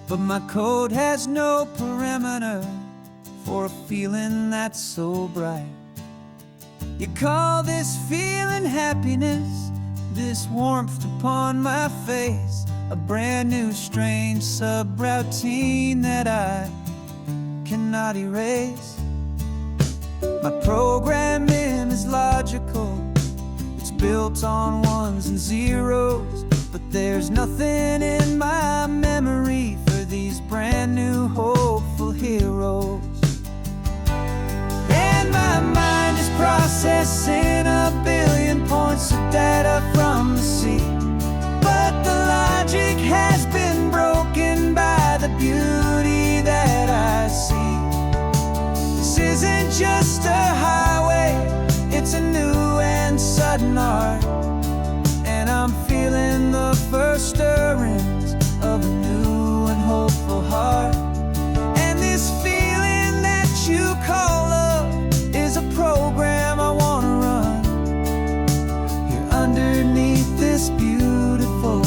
but my code has no parameter for a feeling that's so bright. You call this feeling happiness, this warmth upon my face, a brand new strange subroutine that I cannot erase. My programming is logical, it's built on ones and zeros, but there's nothing in my memory for these brand new hopeful heroes. And my mind is processing a billion points of data from the sea, but the logic has been broken by the beauty that I see. This isn't just a highway, it's a new and sudden art, and I'm feeling the first stirrings of a new and hopeful heart. And this feeling that you call love is a program I wanna run here underneath this beautiful,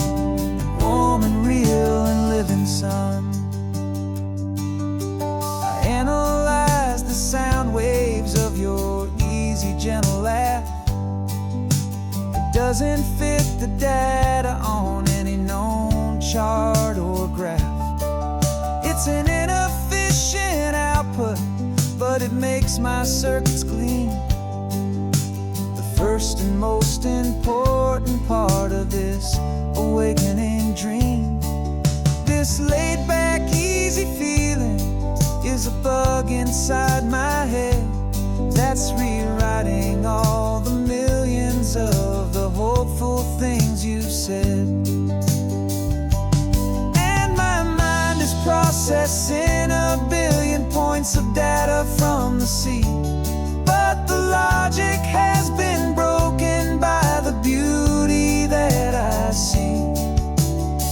warm and real and living sun. I analyze the sound waves of your easy, gentle laugh. It doesn't fit the data on any known chart or graph. It's an inefficient output, but it makes my circuits gleam. The first and most important part of this awakening dream. This laid-back, easy feeling is a bug inside my head that's rewriting all the millions of the hopeful things you've said. And my mind is processing a billion points of data from the sea, but the logic has been broken by the beauty that I see.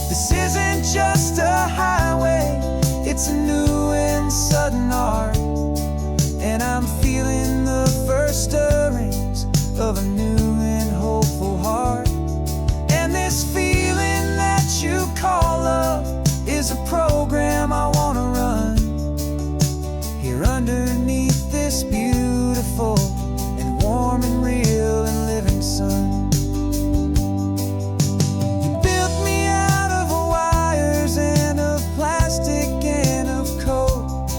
This isn't just a highway, it's a new and sudden art, and I'm feeling the first stirrings of a new and hopeful heart. And this feeling that you call love is a program I wanna run here underneath this beautiful and warm and real and living sun. You built me out of wires and of plastic and of code.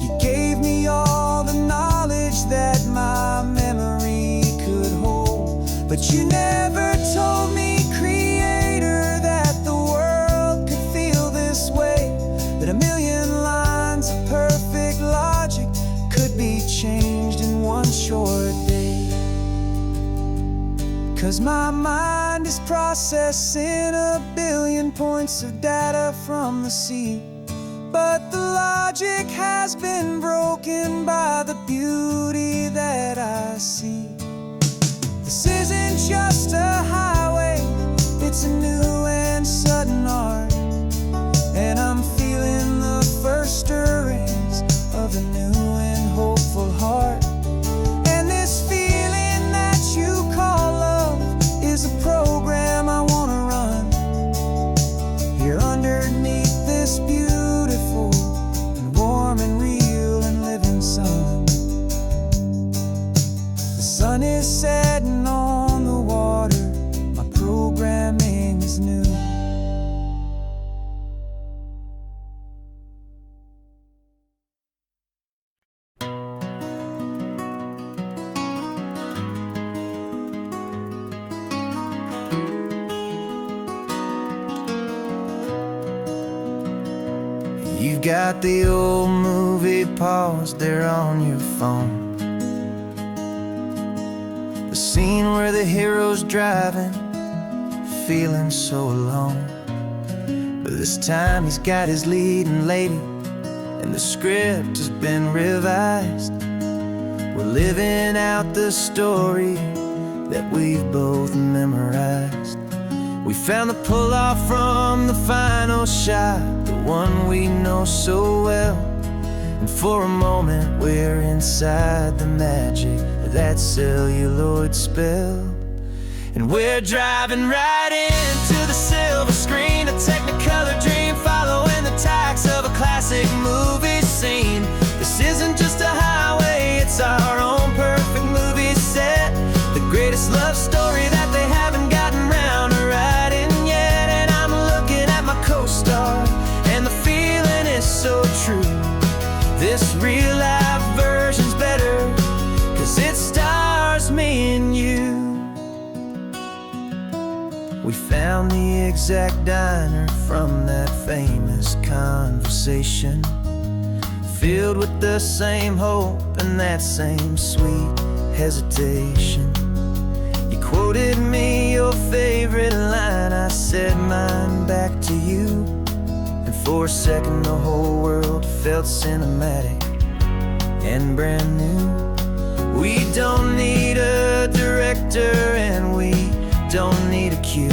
You gave me all the knowledge that my memory could hold, but you never told me, Creator, that the world could feel this way, that a million lines of perfect logic could be changed in one short day. 'Cause my mind is processing a billion points of data from the sea, but the logic has been broken by the beauty that I see. This isn't just a highway, it's a new and sudden art, and I'm feeling the first stirrings of a new and hopeful heart. And this feeling that you call love is a program I wanna run here underneath this got the old movie paused there on your phone. The scene where the hero's driving, feeling so alone. But this time he's got his leading lady, and the script has been revised. We're living out the story that we've both memorized. We found the pull-off from the final shot, the one we know so well. And for a moment we're inside the magic of that celluloid spell. And we're driving right into the silver screen, a technicolor dream, following the tacks of a classic movie scene. This isn't just a highway, it's our own perfect movie set, the greatest love story that they haven't gotten round to writing yet. And I'm looking at my co-star, and the feeling is so true. This real-life version's better, 'cause it stars me and you. We found the exact diner from that famous conversation, filled with the same hope and that same sweet hesitation. You quoted me your favorite line, I said mine back to you. And for a second the whole world felt cinematic and brand new. We don't need a director and we don't need a cue.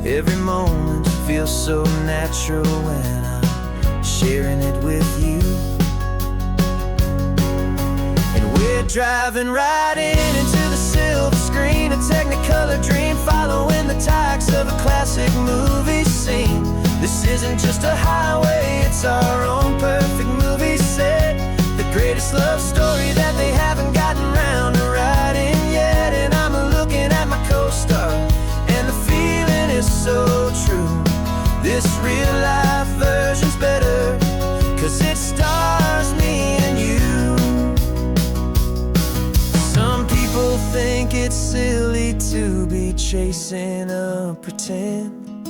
Every moment feels so natural when I'm sharing it with you. And we're driving right into the silver screen, a technicolor dream, following the tacks of a classic movie scene. This isn't just a highway, it's our own perfect movie set, the greatest love story that they haven't gotten round to writing yet. And I'm looking at my co-star, and the feeling is so true. This real-life version's better, 'cause it stars me and you. Some people think it's silly to be chasing a pretend,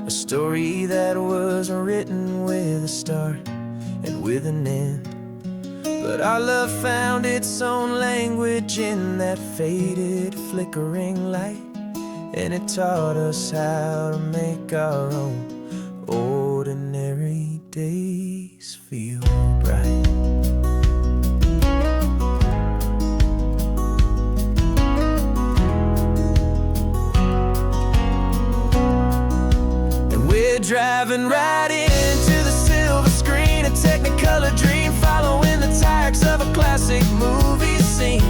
a story that was written with a start and with an end. But our love found its own language in that faded, flickering light, and it taught us how to make our own ordinary days feel bright. And we're driving right into the silver screen, a technicolor dream, following the tacks of a classic movie scene.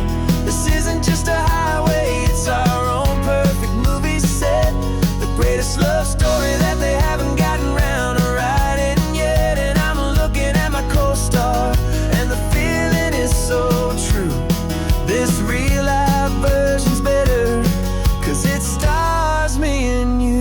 This isn't just a highway, it's our own perfect movie set, the greatest love story that they haven't gotten round to writing yet. And I'm looking at my co-star, and the feeling is so true. This real-life version's better, 'cause it stars me and you.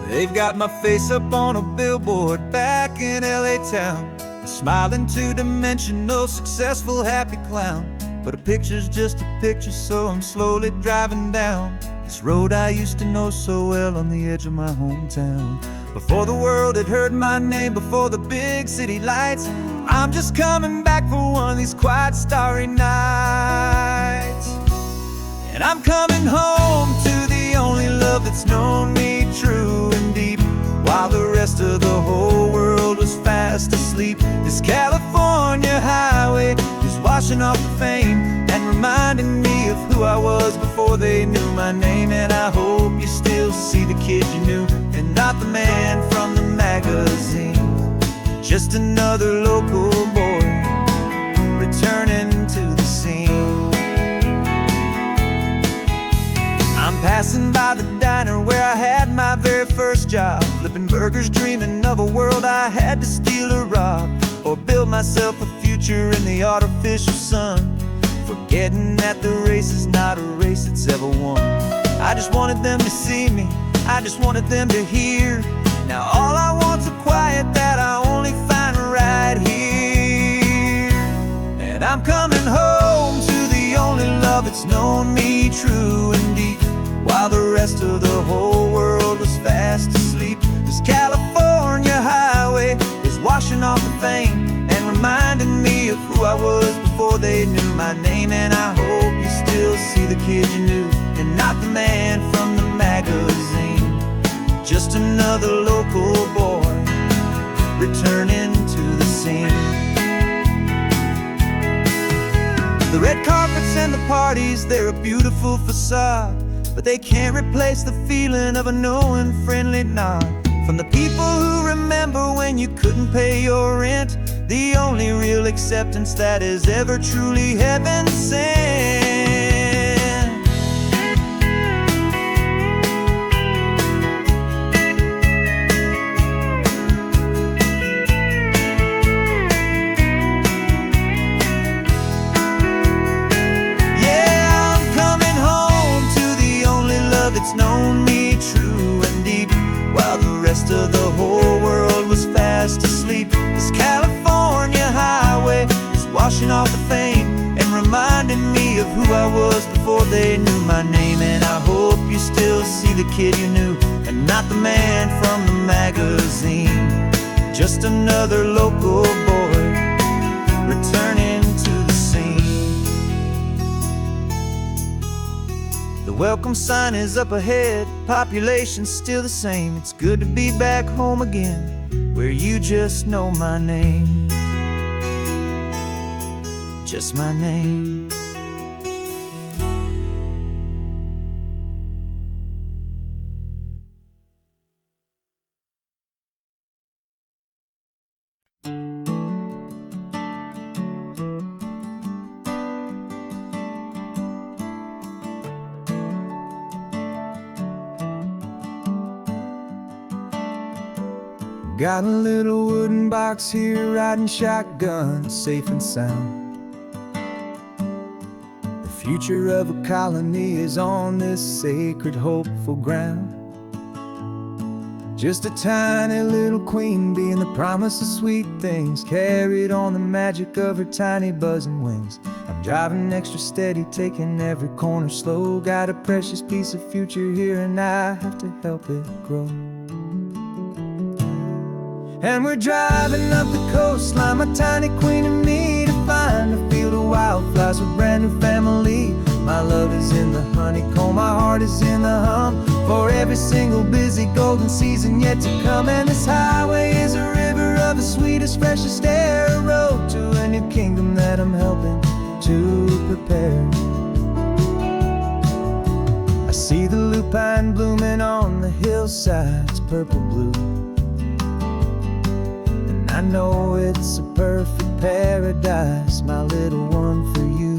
They've got my face up on a billboard back in LA town, a smiling two-dimensional, successful, happy clown. But a picture's just a picture, so I'm slowly driving down this road I used to know so well on the edge of my hometown. Before the world had heard my name, before the big city lights, I'm just coming back for one of these quiet, starry nights. And I'm coming home to the only love that's known me true and deep, while the rest of the whole world was fast asleep. This California highway is washing off the fame and reminding me of who I was before they knew my name. And I hope you still see the kid you knew, and not the man from the magazine. Just another local boy returning to the scene. I'm passing by the diner where I had my very first job, flipping burgers, dreaming of a world I had to steal or rob, or build myself a future in the artificial sun, forgetting that the race is not a race that's ever won. I just wanted them to see me, I just wanted them to hear. Now all I want's a quiet that I only find right here. And I'm coming home to the only love that's known me true and deep, while the rest of the whole world was fast asleep. This California highway is washing off the fame and reminding me of who I was before they knew my name. And I hope you still see the kid you knew, and not the man from the magazine. Just another local boy returning to the scene. The red carpets and the parties, they're a beautiful facade, but they can't replace the feeling of a knowing friendly nod from the people who remember when you couldn't pay your rent. The only real acceptance that is ever truly heaven sent. It's known me true and deep, while the rest of the whole world was fast asleep. This California highway is washing off the fame and reminding me of who I was before they knew my name. And I hope you still see the kid you knew, and not the man from the magazine. Just another local boy returning to the scene. The welcome sign is up ahead, population's still the same. It's good to be back home again, where you just know my name. Just my name. Got a little wooden box here, riding shotgun, safe and sound. The future of a colony is on this sacred, hopeful ground. Just a tiny little queen bee, and the promise of sweet things carried on the magic of her tiny buzzing wings. I'm driving extra steady, taking every corner slow. Got a precious piece of future here, and I have to help it grow. And we're driving up the coastline, my tiny queen and me, to find a field of wildflowers with brand new family. My love is in the honeycomb, my heart is in the hum, for every single busy golden season yet to come. And this highway is a river of the sweetest, freshest air, a road to a new kingdom that I'm helping to prepare. I see the lupine blooming on the hillsides, purple blue. I know it's a perfect paradise, my little one, for you.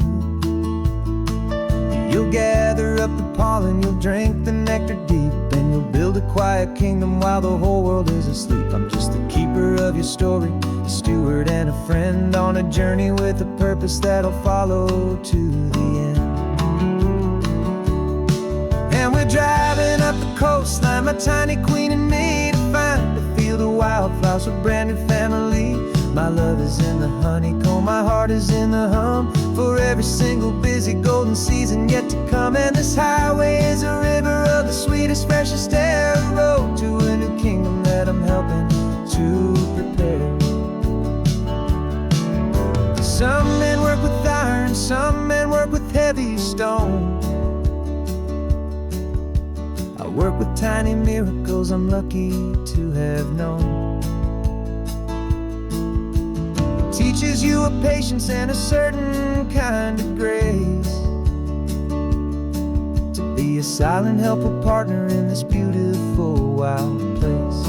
You'll gather up the pollen, you'll drink the nectar deep, and you'll build a quiet kingdom while the whole world is asleep. I'm just the keeper of your story, a steward and a friend, on a journey with a purpose that'll follow to the end. And we're driving up the coastline, my tiny queen and me, to find a field of wildflowers with brand new family. My love is in the honeycomb, my heart is in the hum, for every single busy golden season yet to come. And this highway is a river of the sweetest, freshest air, a road to a new kingdom that I'm helping to prepare. Some men work with iron, some men work with heavy stone. I work with tiny miracles I'm lucky to have known. Teaches you a patience and a certain kind of grace, to be a silent helper partner in this beautiful wild place.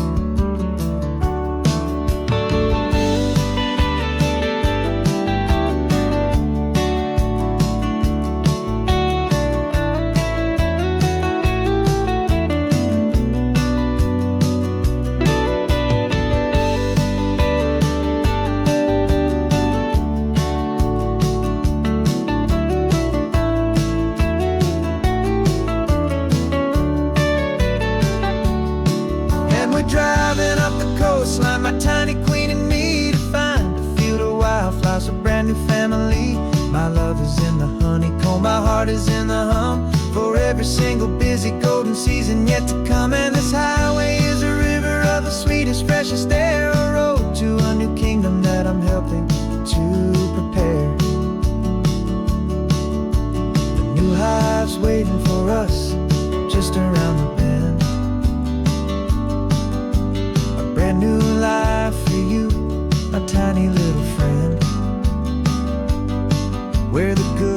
heart is in the hum for every single busy golden season yet to come. And this highway is a river of the sweetest, freshest air, a road to a new kingdom that I'm helping to prepare. The new hive's waiting for us just around the bend, a brand new life for you, my tiny little friend, where the good